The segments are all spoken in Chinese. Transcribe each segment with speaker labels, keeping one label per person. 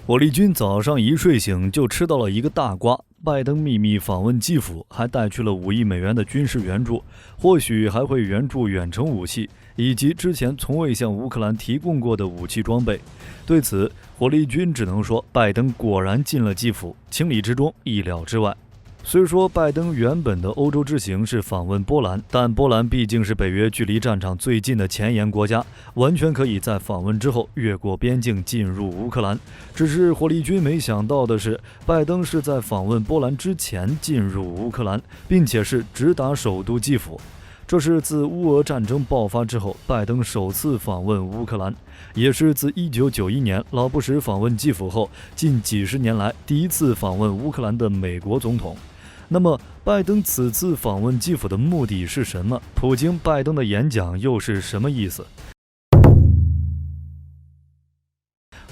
Speaker 1: 火力军早上一睡醒就吃到了一个大瓜，拜登秘密访问基辅，还带去了5亿美元的军事援助，或许还会援助远程武器，以及之前从未向乌克兰提供过的武器装备。对此，火力军只能说，拜登果然进了基辅，情理之中，意料之外。虽说拜登原本的欧洲之行是访问波兰，但波兰毕竟是北约距离战场最近的前沿国家，完全可以在访问之后越过边境进入乌克兰。只是火力军没想到的是，拜登是在访问波兰之前进入乌克兰，并且是直达首都基辅。这是自乌俄战争爆发之后，拜登首次访问乌克兰，也是自1991年老布什访问基辅后，近几十年来第一次访问乌克兰的美国总统。那么，拜登此次访问基辅的目的是什么？普京拜登的演讲又是什么意思？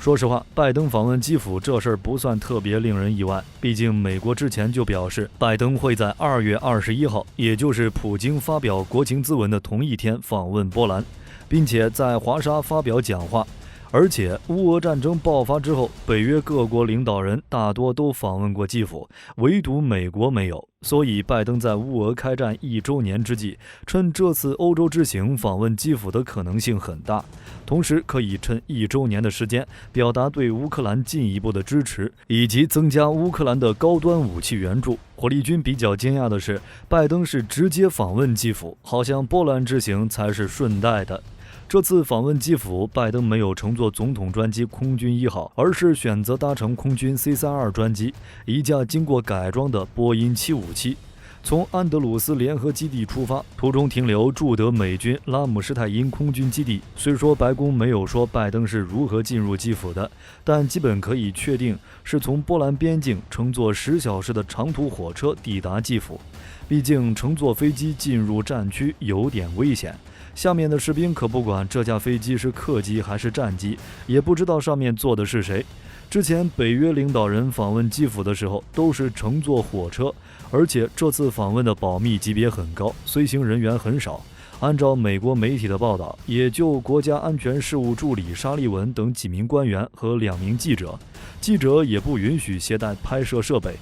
Speaker 1: 说实话，拜登访问基辅这事儿不算特别令人意外，毕竟美国之前就表示，拜登会在2月21号，也就是普京发表国情咨文的同一天访问波兰，并且在华沙发表讲话。而且乌俄战争爆发之后，北约各国领导人大多都访问过基辅，唯独美国没有。所以拜登在乌俄开战1周年之际，趁这次欧洲之行访问基辅的可能性很大，同时可以趁1周年的时间表达对乌克兰进一步的支持，以及增加乌克兰的高端武器援助。火力军比较惊讶的是，拜登是直接访问基辅，好像波兰之行才是顺带的。这次访问基辅，拜登没有乘坐总统专机空军1号，而是选择搭乘空军 C-32专机，一架经过改装的波音757，从安德鲁斯联合基地出发，途中停留驻德美军拉姆施泰因空军基地。虽说白宫没有说拜登是如何进入基辅的，但基本可以确定是从波兰边境乘坐10小时的长途火车抵达基辅。毕竟乘坐飞机进入战区有点危险，下面的士兵可不管这架飞机是客机还是战机，也不知道上面坐的是谁。之前北约领导人访问基辅的时候都是乘坐火车，而且这次访问的保密级别很高，随行人员很少。按照美国媒体的报道，也就国家安全事务助理沙利文等几名官员和2名记者，记者也不允许携带拍摄设备。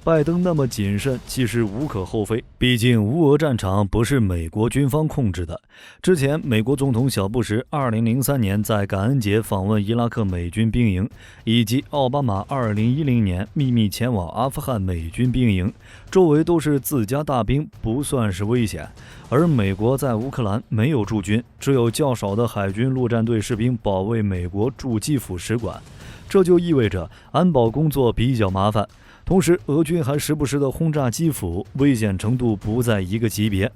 Speaker 1: 拜登那么谨慎，其实无可厚非，毕竟乌俄战场不是美国军方控制的。之前，美国总统小布什2003年在感恩节访问伊拉克美军兵营，以及奥巴马2010年秘密前往阿富汗美军兵营，周围都是自家大兵，不算是危险。而美国在乌克兰没有驻军，只有较少的海军陆战队士兵保卫美国驻基辅使馆，这就意味着安保工作比较麻烦。同时，俄军还时不时地轰炸基辅，危险程度不在一个级别。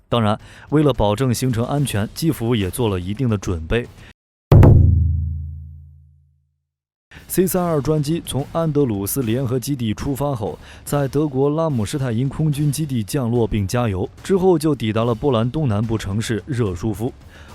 Speaker 1: 当然，为了保证行程安全，基辅也做了一定的准备。C-32专机从安德鲁斯联合基地出发后，在德国拉姆施泰因空军基地降落并加油，之后就抵达了波兰东南部城市热舒夫。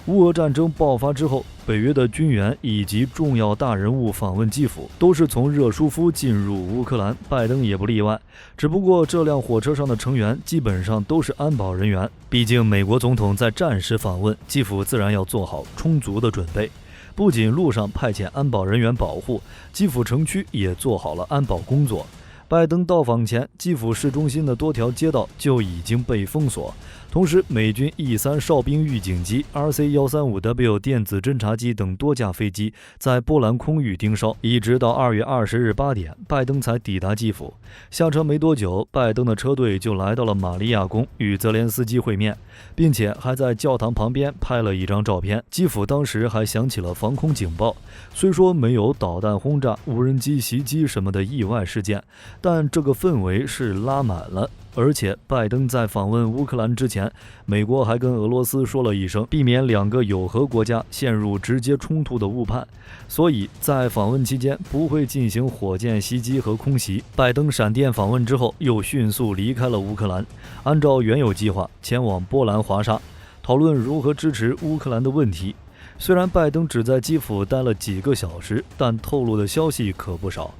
Speaker 1: 乌俄战争爆发之后，北约的军援以及重要大人物访问基辅，都是从热舒夫进入乌克兰，拜登也不例外。只不过这辆火车上的成员基本上都是安保人员，毕竟美国总统在战时访问基辅，自然要做好充足的准备。不仅路上派遣安保人员保护，基辅城区也做好了安保工作。拜登到访前，基辅市中心的多条街道就已经被封锁。同时，美军 E-3哨兵预警机、RC-135W 电子侦察机等多架飞机在波兰空域盯梢，一直到2月20日8点，拜登才抵达基辅。下车没多久，拜登的车队就来到了玛利亚宫与泽连斯基会面，并且还在教堂旁边拍了一张照片。基辅当时还响起了防空警报，虽说没有导弹轰炸、无人机袭击什么的意外事件，但这个氛围是拉满了。而且拜登在访问乌克兰之前，美国还跟俄罗斯说了一声，避免2个有核国家陷入直接冲突的误判，所以在访问期间不会进行火箭袭击和空袭。拜登闪电访问之后，又迅速离开了乌克兰，按照原有计划前往波兰华沙，讨论如何支持乌克兰的问题。虽然拜登只在基辅待了几个小时，但透露的消息可不少。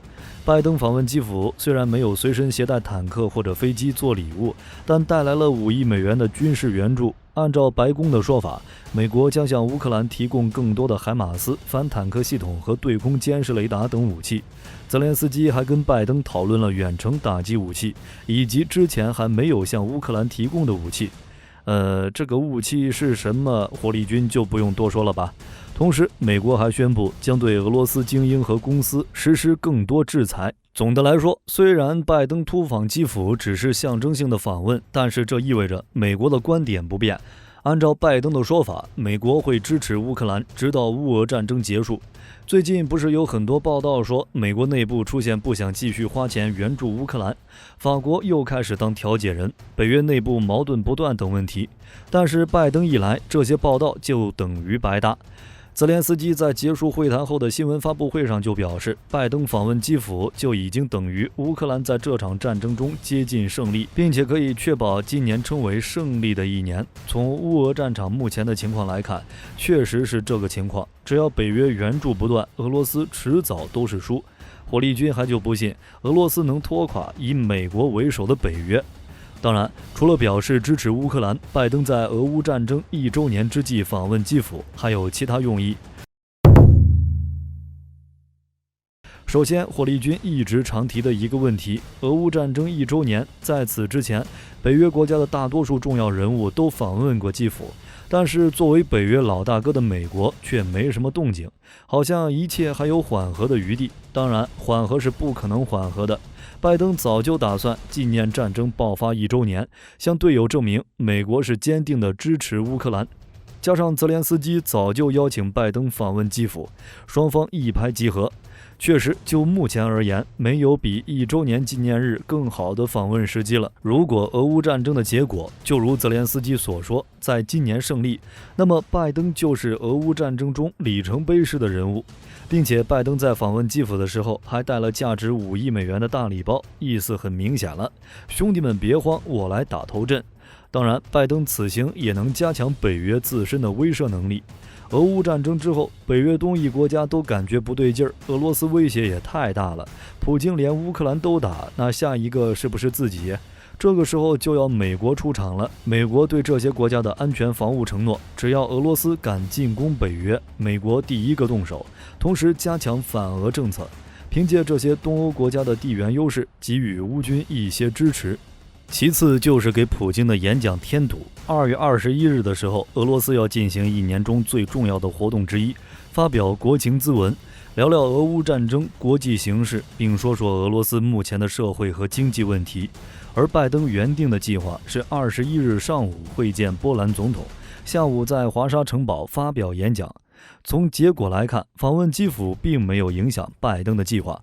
Speaker 1: 拜登访问基辅虽然没有随身携带坦克或者飞机做礼物，但带来了5亿美元的军事援助。按照白宫的说法，美国将向乌克兰提供更多的海马斯反坦克系统和对空监视雷达等武器。泽连斯基还跟拜登讨论了远程打击武器，以及之前还没有向乌克兰提供的武器。这个武器是什么？火力军就不用多说了吧。同时，美国还宣布将对俄罗斯精英和公司实施更多制裁。总的来说，虽然拜登突访基辅只是象征性的访问，但是这意味着美国的观点不变。按照拜登的说法，美国会支持乌克兰直到乌俄战争结束。最近不是有很多报道说美国内部出现不想继续花钱援助乌克兰，法国又开始当调解人，北约内部矛盾不断等问题。但是拜登一来，这些报道就等于白搭。泽连斯基在结束会谈后的新闻发布会上就表示，拜登访问基辅就已经等于乌克兰在这场战争中接近胜利，并且可以确保今年称为胜利的一年。从乌俄战场目前的情况来看，确实是这个情况。只要北约援助不断，俄罗斯迟早都是输。火力军还就不信俄罗斯能拖垮以美国为首的北约。当然，除了表示支持乌克兰，拜登在俄乌战争1周年之际访问基辅，还有其他用意。首先，火力军一直常提的一个问题，俄乌战争1周年，在此之前，北约国家的大多数重要人物都访问过基辅，但是作为北约老大哥的美国却没什么动静，好像一切还有缓和的余地。当然，缓和是不可能缓和的。拜登早就打算纪念战争爆发1周年，向队友证明美国是坚定的支持乌克兰。加上泽连斯基早就邀请拜登访问基辅，双方一拍即合。确实，就目前而言，没有比1周年纪念日更好的访问时机了。如果俄乌战争的结果就如泽连斯基所说，在今年胜利，那么拜登就是俄乌战争中里程碑式的人物。并且拜登在访问基辅的时候还带了价值5亿美元的大礼包，意思很明显了，兄弟们别慌，我来打头阵。当然，拜登此行也能加强北约自身的威慑能力。俄乌战争之后，北约东翼国家都感觉不对劲儿，俄罗斯威胁也太大了，普京连乌克兰都打，那下一个是不是自己？这个时候就要美国出场了。美国对这些国家的安全防务承诺，只要俄罗斯敢进攻北约，美国第一个动手，同时加强反俄政策，凭借这些东欧国家的地缘优势，给予乌军一些支持。其次就是给普京的演讲添堵。2月21日的时候，俄罗斯要进行1年中最重要的活动之一，发表国情咨文，聊聊俄乌战争、国际形势，并说说俄罗斯目前的社会和经济问题。而拜登原定的计划是21日上午会见波兰总统，下午在华沙城堡发表演讲。从结果来看，访问基辅并没有影响拜登的计划。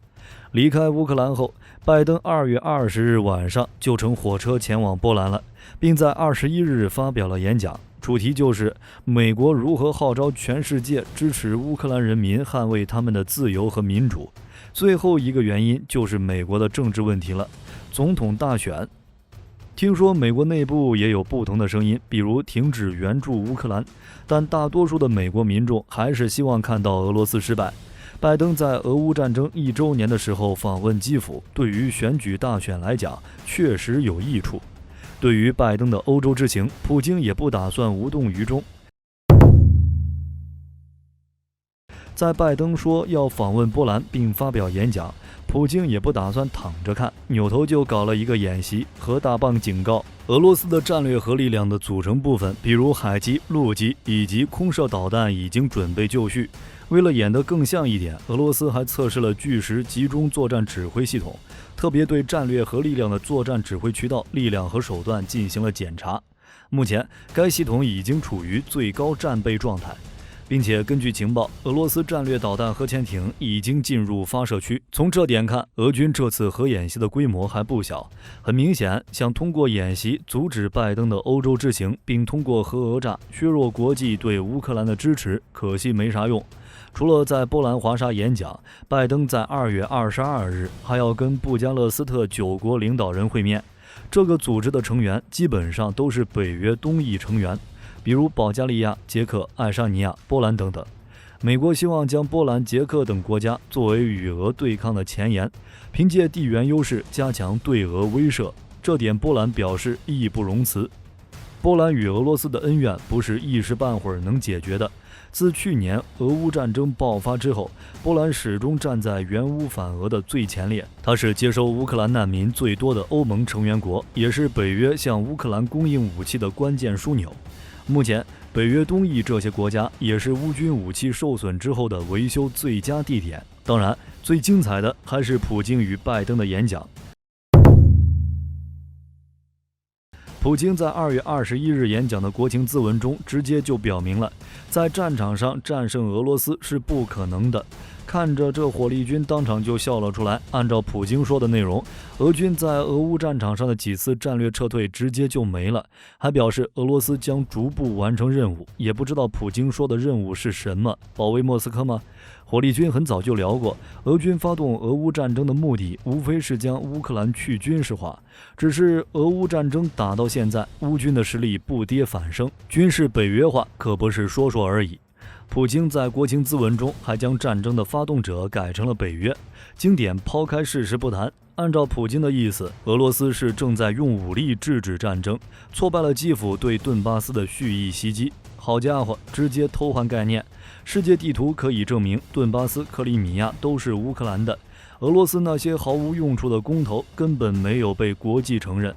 Speaker 1: 离开乌克兰后，拜登2月20日晚上就乘火车前往波兰了，并在21日发表了演讲，主题就是美国如何号召全世界支持乌克兰人民捍卫他们的自由和民主。最后一个原因就是美国的政治问题了，总统大选。听说美国内部也有不同的声音，比如停止援助乌克兰，但大多数的美国民众还是希望看到俄罗斯失败。拜登在俄乌战争1周年的时候访问基辅，对于选举大选来讲确实有益处。对于拜登的欧洲之行，普京也不打算无动于衷。在拜登说要访问波兰并发表演讲，普京也不打算躺着看，扭头就搞了一个演习，和大棒警告俄罗斯的战略核力量的组成部分，比如海基、陆基以及空射导弹已经准备就绪。为了演得更像一点，俄罗斯还测试了巨石集中作战指挥系统，特别对战略核力量的作战指挥渠道、力量和手段进行了检查。目前，该系统已经处于最高战备状态。并且根据情报，俄罗斯战略导弹核潜艇已经进入发射区。从这点看，俄军这次核演习的规模还不小。很明显，想通过演习阻止拜登的欧洲之行，并通过核讹诈削弱国际对乌克兰的支持，可惜没啥用。除了在波兰华沙演讲，拜登在2月22日还要跟布加勒斯特9国领导人会面。这个组织的成员基本上都是北约东翼成员，比如保加利亚、捷克、爱沙尼亚、波兰等等。美国希望将波兰、捷克等国家作为与俄对抗的前沿，凭借地缘优势加强对俄威慑，这点波兰表示义不容辞。波兰与俄罗斯的恩怨不是一时半会儿能解决的。自去年俄乌战争爆发之后，波兰始终站在援乌反俄的最前列。它是接收乌克兰难民最多的欧盟成员国，也是北约向乌克兰供应武器的关键枢纽。目前，北约东翼这些国家也是乌军武器受损之后的维修最佳地点。当然，最精彩的还是普京与拜登的演讲。普京在2月21日演讲的国情咨文中，直接就表明了，在战场上战胜俄罗斯是不可能的。看着这火力军当场就笑了出来。按照普京说的内容，俄军在俄乌战场上的几次战略撤退直接就没了，还表示俄罗斯将逐步完成任务。也不知道普京说的任务是什么？保卫莫斯科吗？火力军很早就聊过，俄军发动俄乌战争的目的无非是将乌克兰去军事化，只是俄乌战争打到现在，乌军的实力不跌反升，军事北约化可不是说说而已。普京在国情咨文中还将战争的发动者改成了北约。经典抛开事实不谈，按照普京的意思，俄罗斯是正在用武力制止战争，挫败了基辅对顿巴斯的蓄意袭击。好家伙，直接偷换概念！世界地图可以证明，顿巴斯、克里米亚都是乌克兰的。俄罗斯那些毫无用处的公投根本没有被国际承认。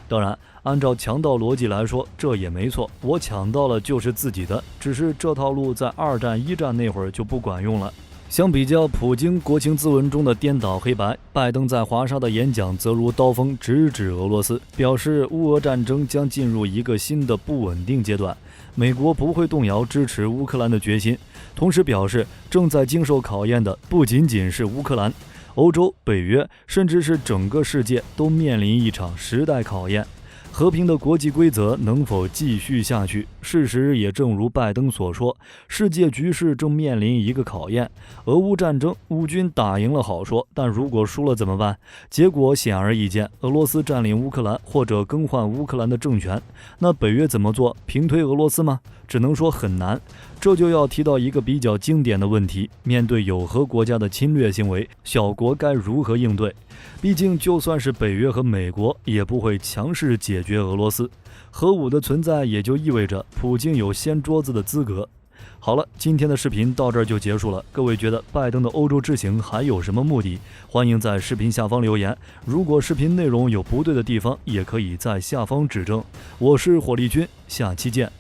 Speaker 1: 当然，按照强盗逻辑来说，这也没错，我抢到了就是自己的，只是这套路在2战、1战那会儿就不管用了。相比较普京国情咨文中的颠倒黑白，拜登在华沙的演讲则如刀锋直指俄罗斯，表示乌俄战争将进入一个新的不稳定阶段，美国不会动摇支持乌克兰的决心，同时表示正在经受考验的不仅仅是乌克兰，欧洲、北约，甚至是整个世界都面临一场时代考验。和平的国际规则能否继续下去？事实也正如拜登所说，世界局势正面临一个考验。俄乌战争，乌军打赢了好说，但如果输了怎么办？结果显而易见，俄罗斯占领乌克兰或者更换乌克兰的政权，那北约怎么做？平推俄罗斯吗？只能说很难。这就要提到一个比较经典的问题：面对有核国家的侵略行为，小国该如何应对？毕竟就算是北约和美国也不会强势解决俄罗斯，核武的存在也就意味着普京有掀桌子的资格。好了，今天的视频到这儿就结束了。各位觉得拜登的欧洲之行还有什么目的？欢迎在视频下方留言。如果视频内容有不对的地方，也可以在下方指正。我是火力军，下期见。